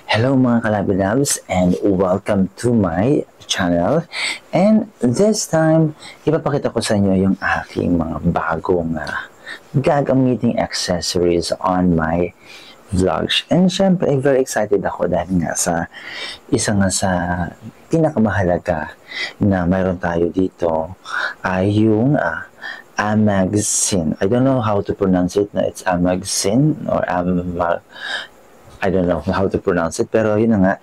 Hello mga Kalabinabs and welcome to my channel. And this time, ipapakita ko sa inyo yung aking mga bagong gagamiting accessories on my vlogs. And syempre, very excited ako dahil nga sa pinakamahalaga na mayroon tayo dito ay yung Amagzin. I don't know how to pronounce it. It's Amagzin or I don't know how to pronounce it, pero yun na nga,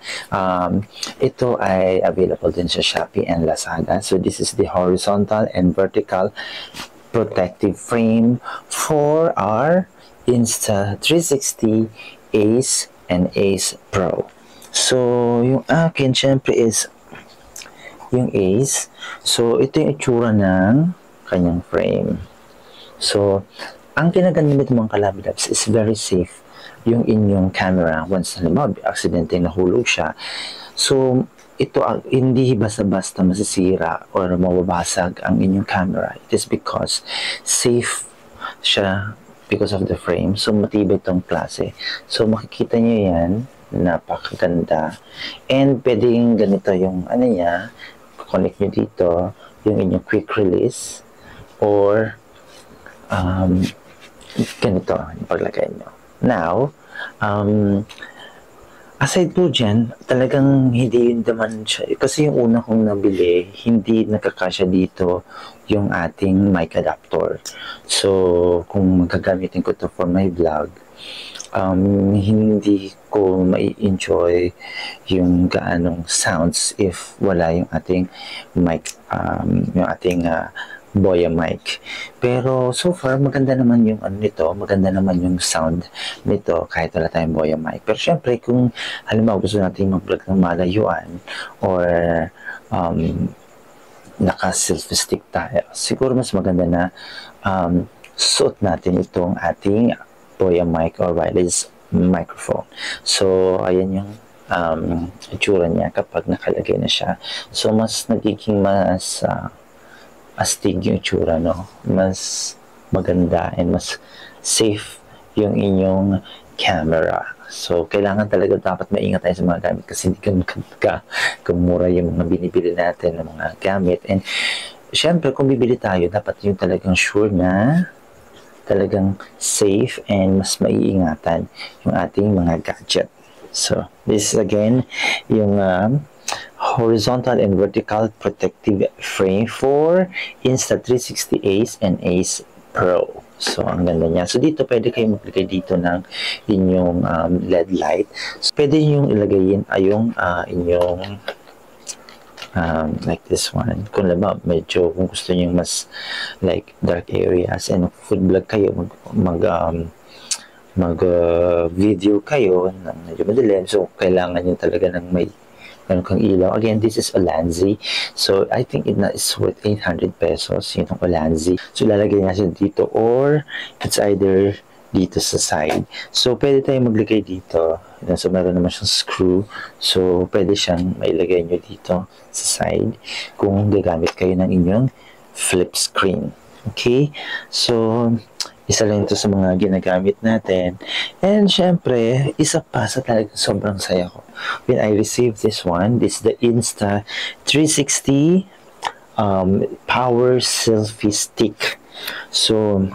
ito ay available din sa Shopee and Lazada. So this is the horizontal and vertical protective frame for our Insta360 Ace and Ace Pro. So yung akin syempre is yung Ace. So ito yung itsura ng kanyang frame. So ang ginagamit ng mga Kalabinabs is very safe yung inyong camera once na accidentally nahulog siya. So, ito hindi basta-basta masisira or mababasag ang inyong camera. It is because safe siya because of the frame. So, matibay itong klase. So, makikita nyo yan. Napakaganda. And pwedeng ganito yung niya, connect nyo dito yung inyong quick release or ganito yung paglagay nyo. Now, aside po dyan, talagang hindi yun naman siya. Kasi yung una kong nabili, hindi nakakasya dito yung ating mic adapter. So, kung magagamitin ko to for my vlog, hindi ko mai-enjoy yung gaanong sounds if wala yung ating mic, yung ating Boya mic. Pero so far maganda naman yung nito, maganda naman yung sound nito kahit wala tayong Boya mic. Pero syempre kung halimbawa gusto natin mag-vlog ng malayuan or naka-selfie stick tayo, siguro mas maganda na suot natin itong ating Boya mic or wireless microphone. So ayan yung itsura niya kapag nakalagay na siya. So mas nagiging mas astig yung itsura, no? Mas maganda and mas safe yung inyong camera. So, kailangan talaga dapat maingat tayo sa mga gamit kasi hindi kumura yung mga binibili natin ng mga gamit. And, syempre, kung bibili tayo, dapat yung talagang sure na talagang safe and mas maiingatan yung ating mga gadget. So, this is again yung horizontal and vertical protective frame for Insta360 Ace and Ace Pro. So, ang ganda niya. So, dito pwede kayo maglagay dito ng inyong LED light. So, pwede yung ilagay yung inyong like this one. Kung medyo kung gusto niyo mas like dark areas and food vlog kayo, mag video ng medyo madilim. So, kailangan nyo talaga ng may meron kang ilaw. Again, this is Ulanzi. So, I think it is worth 800 pesos. Yun ang Ulanzi. So, lalagay natin dito or it's either dito sa side. So, pwede tayong maglagay dito. So, meron naman siyang screw. So, pwede siyang mailagay nyo dito sa side kung gagamit kayo ng inyong flip screen. Okay? So, isa lang ito sa mga ginagamit natin. And syempre, isa pa sa talagang sobrang saya ko. When I received this one, this is the Insta360 Power Selfie Stick. So,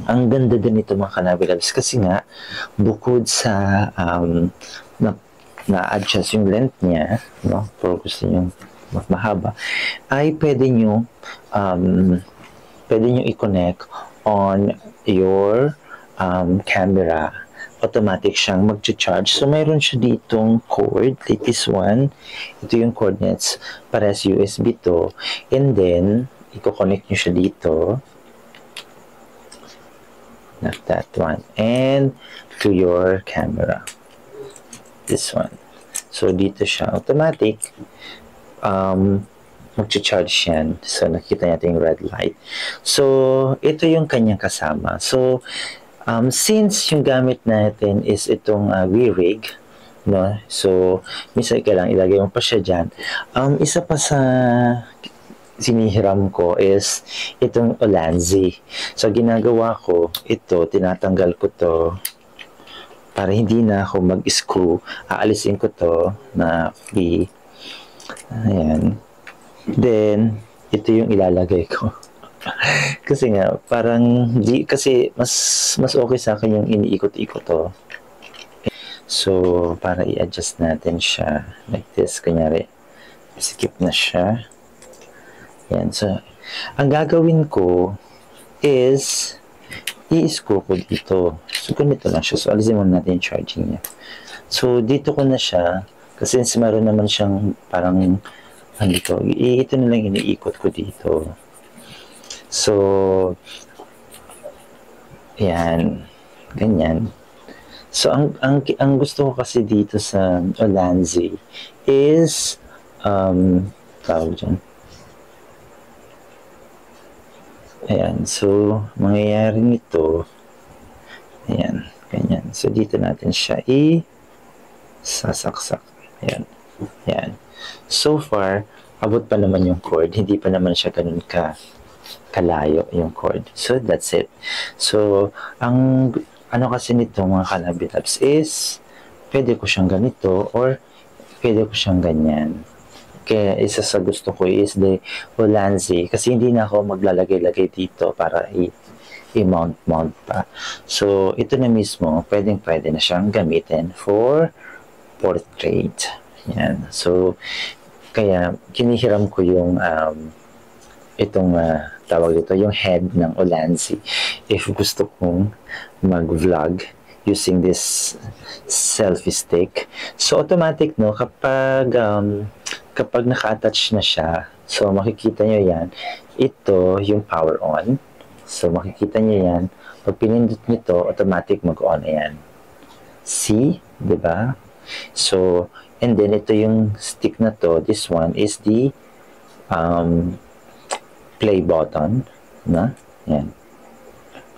ang ganda din ito mga Kalabinabs kasi nga, bukod sa na-adjust yung length niya, no? Pero gusto nyo mas mahaba, ay pwede nyo i-connect on your camera. Automatic siyang mag-charge. So, mayroon siya ditong cord. Like this one. Ito yung cord niya. Parehas USB to. And then, i-connect nyo siya dito. Not that one. And to your camera. This one. So, dito siya. Automatic. Mag-charge yan. So, nakita natin yung red light. So, ito yung kanyang kasama. So, since yung gamit natin is itong V-Rig, no? So, minsan kailangan ilagay mo pa siya dyan. Isa pa sa sinihiram ko is itong Ulanzi. So, ginagawa ko, ito, tinatanggal ko to para hindi na ako mag-screw. Aalisin ko to na key. Ayan. Then, ito yung ilalagay ko. Kasi nga, parang, kasi mas okay sa akin yung iniikot-ikot to. So, para i-adjust natin siya. Like this, kunyari. Skip na siya. Yan. So, ang gagawin ko is i-screw ko dito. So, ganito lang siya. So, alisin muna natin yung charging niya. So, dito ko na siya. Kasi since meron naman siyang parang ito na lang iniikot ko dito. So, yan. Ganyan. So, ang gusto ko kasi dito sa Ulanzi is tawag dyan. Ayan, so, mangyayari nito, ayan, ganyan. So, dito natin siya sasaksak. Ayan, ayan. So far, abot pa naman yung cord. Hindi pa naman siya ganun kalayo yung cord. So, that's it. So, ang ano kasi nito mga Kalabilabs is, pwede ko siyang ganito or pwede ko siyang ganyan. Kaya isa sa gusto ko is the Ulanzi kasi hindi na ako maglalagay-lagay dito para i-mount pa. So, ito na mismo, pwede na siyang gamitin for portrait. Yan. So, kaya kinihiram ko yung itong tawag dito, yung head ng Ulanzi. If gusto kong mag-vlog using this selfie stick. So, automatic, no, kapag naka-attach na siya, so makikita nyo yan, ito yung power on. So makikita nyo yan, pag pinindot nyo to, automatic mag-on na yan. See? Diba? So, and then ito yung stick na to, this one is the play button. Na? Yan.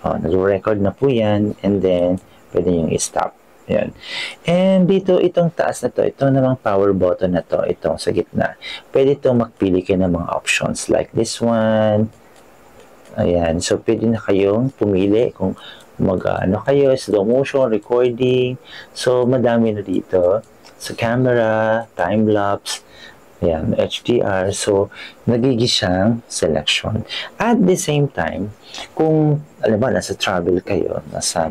Nag-record na po yan, and then pwede nyo i-stop. Yan. And dito, itong taas na to, ito namang power button na to, itong sa gitna. Pwede itong magpili kayo ng mga options like this one. Ayan. So, pwede na kayong pumili kung mag-ano kayo, slow motion, recording. So, madami na dito. Sa camera, time-lapse, ayan, HDR. So, nagiging siyang selection. At the same time, kung, alam ba, nasa travel kayo, nasa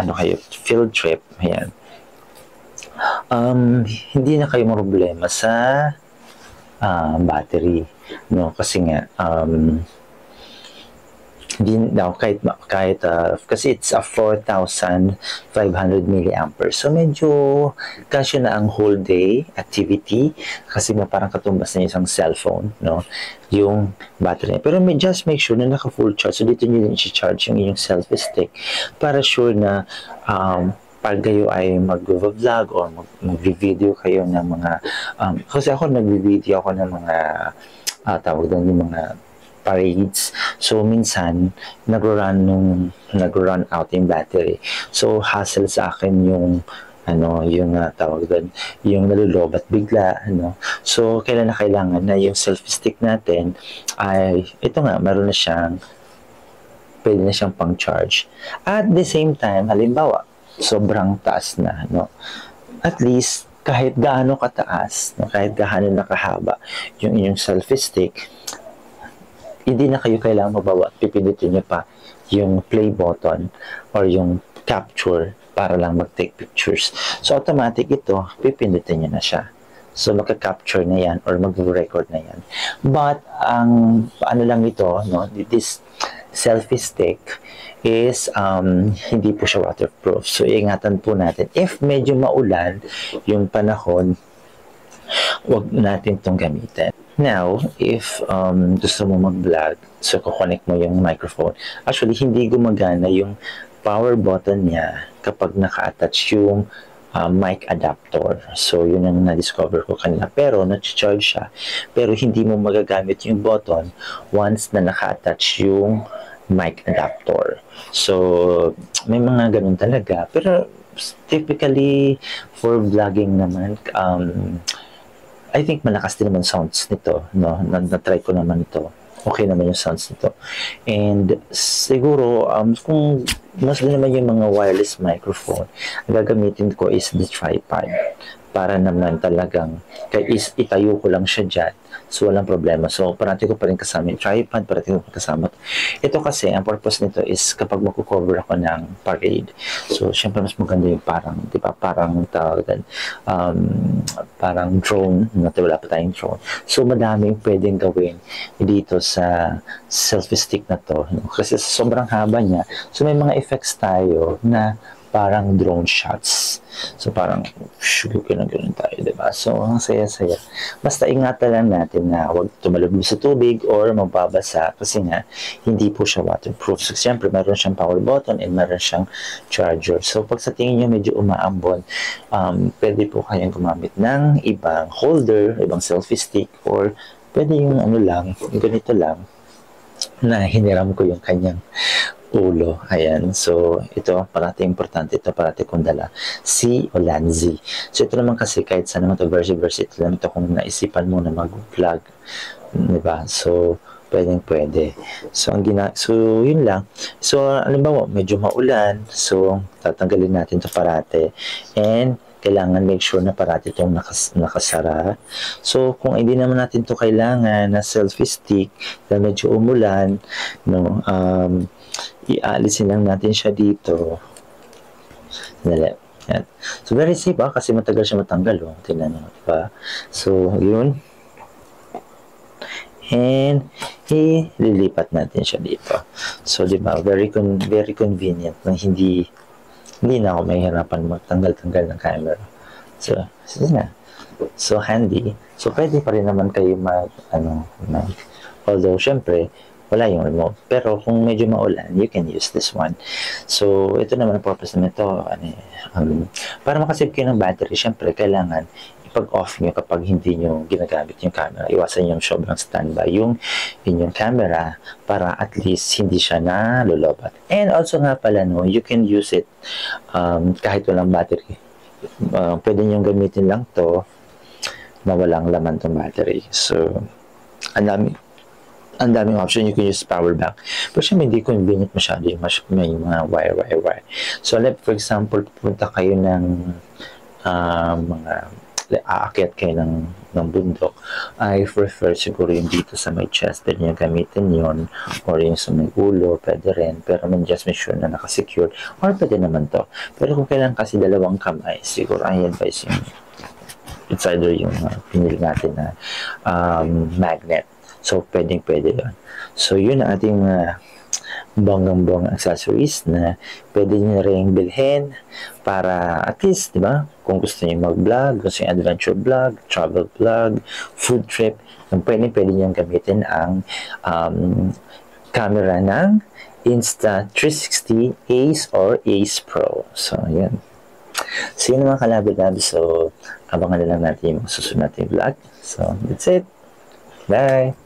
ano kayo, field trip, ayan. Hindi na kayo problema sa battery, no? Kasi nga, hindi daw kahit kasi it's a 4,500 milliampere. So medyo kasya na ang whole day activity kasi parang katumbas na isang cellphone, no? Yung battery. Pero just make sure na naka full charge. So dito niyo din i-charge yung inyong selfie stick para sure na pag kayo ay mag-vlog or mag-video kayo ng mga kasi ako nag-video ako ng mga tawag doon yung mga parades. So, minsan, nag-run out yung battery. So, hassle sa akin yung tawag doon, yung nalulobat bigla, So, kailangan na yung selfie stick natin ay, ito nga, meron na siyang, pwede na siyang pang-charge. At the same time, halimbawa, sobrang taas na, At least, kahit gaano kataas, kahit gaano nakahaba yung inyong selfie stick, hindi na kayo kailangan mabawa at pipindutin nyo pa yung play button or yung capture para lang mag-take pictures. So, automatic ito, pipindutin nyo na siya. So, magka-capture na yan or mag-record na yan. But, ano lang ito, this selfie stick is hindi po siya waterproof. So, iingatan po natin. If medyo maulan yung panahon, wag natin itong gamitin. Now, if gusto mo mag-vlog, so kukonek mo yung microphone. Actually, hindi gumagana yung power button niya kapag naka-attach yung mic adapter. So, yun ang na-discover ko kanina. Pero, na-charge siya. Pero, hindi mo magagamit yung button once na naka-attach yung mic adapter. So, may mga ganun talaga. Pero, typically, for vlogging naman, I think malakas din naman sounds nito, na-try ko naman ito. Okay naman yung sounds nito. And siguro, kung mostly naman yung mga wireless microphone, ang gagamitin ko is the tripod. Para naman talagang, kahit itayo ko lang siya dyan, so walang problema. So, parati ko pa rin kasama yung tripod, parati ko pa kasama. Ito kasi, ang purpose nito is kapag magko-cover ako ng parade. So, syempre mas maganda yung parang, di ba, parang tawagan, parang drone, wala pa tayong drone. So, madaming pwedeng gawin dito sa selfie stick na to. Kasi sobrang haba niya. So, may mga effects tayo na parang drone shots. So, parang, ganun tayo, diba? So, ang saya-saya. Basta ingatan lang natin na huwag tumalubog sa tubig or magbabasa kasi nga, hindi po siya waterproof. So, siyempre, meron siyang power button and meron siyang charger. So, pag sa tingin nyo medyo umaambon, pwede po kayong gumamit ng ibang holder, ibang selfie stick, or pwede yung ano lang, yung ganito lang, na hiniram ko yung kanyang ulo. Ayan. So, ito, parati importante ito, parati kong dala. Si Olanzi. So, ito naman kasi, kahit saan naman ito, versi-versi, ito lang ito kung naisipan mo na mag-vlog. Diba? So, pwede. So, yun lang. So, alam ba mo, medyo maulan. So, tatanggalin natin ito parati. And, kailangan make sure na parati itong nakasara. So, kung hindi naman natin ito kailangan na selfie stick, dahil medyo umulan, no, ialisin lang natin siya dito. Dali. Yan. So, very safe kasi matagal siya matanggal. Oh. Tingnan nyo, diba? So, yun. And, ililipat natin siya dito. So, diba? Very convenient na hindi na ako mahihirapan magtanggal-tanggal ng camera. So, so handy. So, pwede pa rin naman kayo although, syempre, wala yung remote. Pero, kung medyo maulan, you can use this one. So, ito naman ang purpose na ito. Para makasave kayo ng battery, syempre, kailangan ipag-off nyo kapag hindi nyo ginagamit yung camera. Iwasan yung sobrang standby yung inyong camera para at least hindi siya nalolobat. And also nga pala, no, you can use it kahit walang battery. Pwede nyo gamitin lang to na walang laman tong battery. So, ang daming option. You can use power bank. Pero syempre, hindi convenient masyado yung may mga wire. So, like, for example, pupunta kayo ng aakyat kayo ng bundok, I prefer siguro yung dito sa may chest. Pwede nyo gamitin yun, or yung sa may ulo, pwede rin. Pero just make sure na nakasecure, or pwede naman to. Pero kung kailangan kasi dalawang kamay, siguro I advise yung it's either yung pinili natin na magnet. So, pwede yun. So, yun ang ating bonggang accessories na pwede nyo rin bilhin para at least, di ba, kung gusto nyo mag-vlog, gusto nyo adventure vlog, travel vlog, food trip, pwede nyo gamitin ang camera ng Insta360 Ace or Ace Pro. So, yan. So, yun mga kalabi-labi. So, abangan na lang natin yung susunod natin vlog. So, that's it. Bye!